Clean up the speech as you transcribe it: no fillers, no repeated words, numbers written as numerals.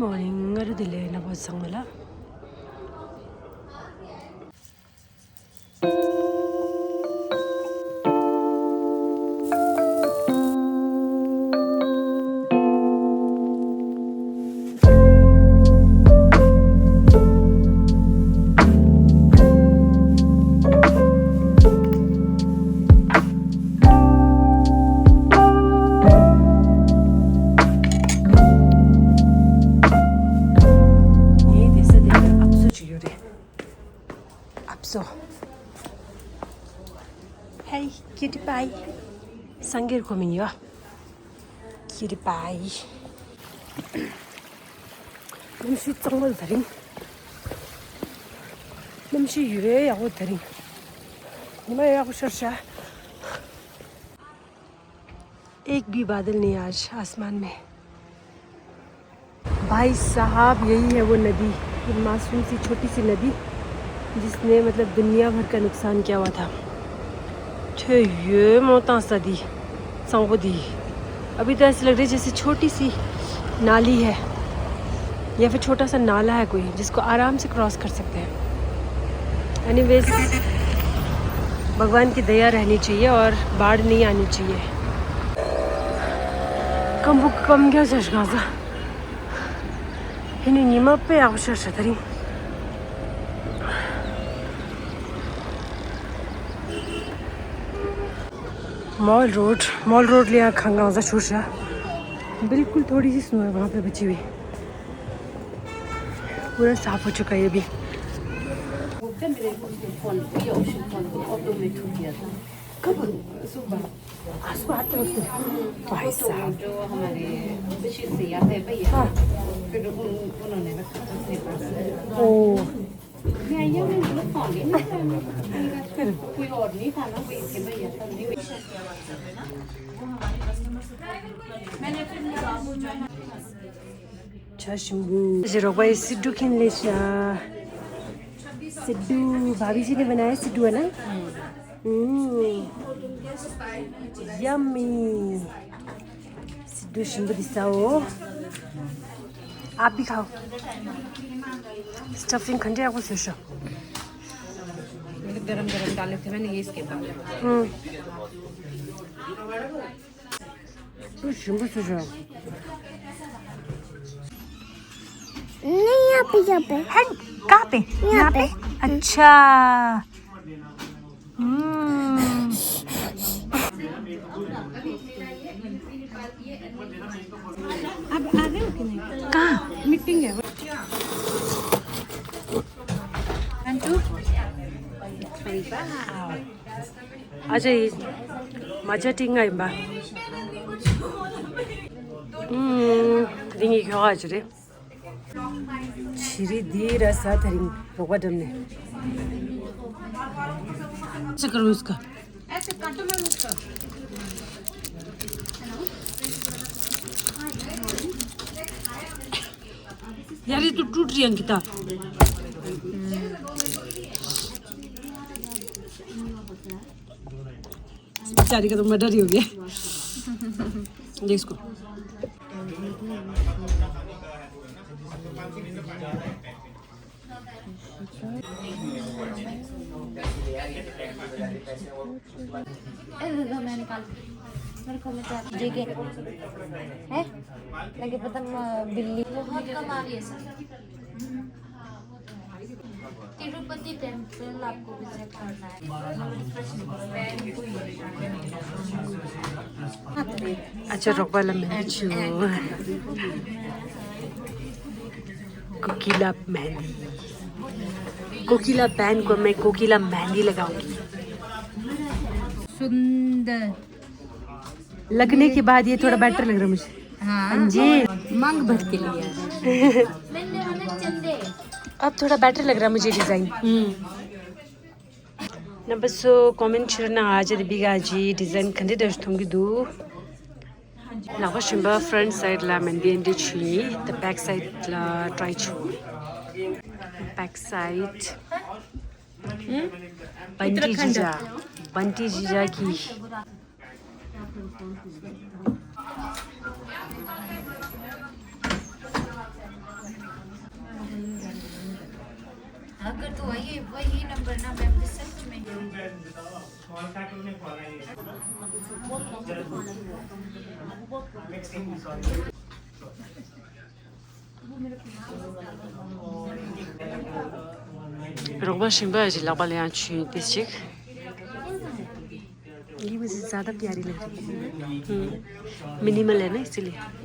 morning. Ngara dile na boss sangmala. Hey, cutie pie. Sangir kominyo. Cutie pie. Namshi tsangal dharing. Namshi yure yago dharing. मैं यार शर्षा एक भी बादल नहीं आज आसमान में। भाई साहब यही है वो नदी, ये मासूम सी छोटी सी नदी जिसने मतलब दुनिया भर का नुकसान किया हुआ था। ये मोटा सदी संगोदी अभी तो ऐसे लग रही है जैसे छोटी सी नाली है या फिर छोटा सा नाला है कोई जिसको आराम से क्रॉस कर सकते हैं। एनीवेज भगवान की दया रहनी चाहिए और बाढ़ नहीं आनी चाहिए। कम क्या चश्मा इन्हें नीमा पे आवश्यक शतरी मॉल रोड लिया खंगा मजा शोशा बिल्कुल थोड़ी सी स्नो है वहाँ पे बची हुई, पूरा साफ हो चुका है ये भी। कब सुबह आते वक्त भाई साहब जो हमारे बशीर से आते हैं भैया, फिर उन्होंने ओ कोई और नहीं था ना भैया था। सिद्धू खिन ले सिद्धू भाभी जी ने बनाया, सिद्धू है ना। यम्मी सिद्धू शिंदू दिसाओ, आप भी खाओ। स्टफिंग खंडे आपको सोचो गरम डाले थे मैंने ये इसके बाद शिंदू सोचो नहीं यहाँ पे है कहाँ पे यहाँ पे अच्छा अब आ रहे हो कि नहीं? कहाँ मीटिंग है? अच्छा ये मजा टिंगा इम्बा रिंगी क्यों आज रे छिरी दी रसा थरिंग रोका डमने ऐसे करो इसका ऐसे काटो मैं उसका यार ये तो टूट रही अंकिता। बेचारी का तो मर्डर ही हो गया। देख इसको मैं निकाल मेरे को है लगे पता बिल्ली बहुत कम आ रही है सर। तिरुपति टेम्पल आपको विजिट करना है। अच्छा रोकवाला मैं छू कोकिला मेहंदी, कोकिला बहन को मैं कोकिला मेहंदी लगाऊंगी। सुंदर लगने के बाद ये थोड़ा बेटर लग रहा है मुझे। हाँ जी मांग भर के लिए अब थोड़ा बेटर लग रहा है मुझे डिजाइन। नंबर सो कमेंट करना आज बिगा जी डिजाइन खंडे दर्श थोंगी दो लावा शिंबा फ्रंट साइड ला मेहंदी एंडी छी द बैक साइड ला ट्राई छू बैक साइड बंटी जीजा की अगर तो वही नंबर ना मैम के सच में रोबा शिम्बा जी लाबालियान ची डिस्ट्रिक्ट ये मुझे ज़्यादा प्यारी लग रही है मिनिमल है ना इसीलिए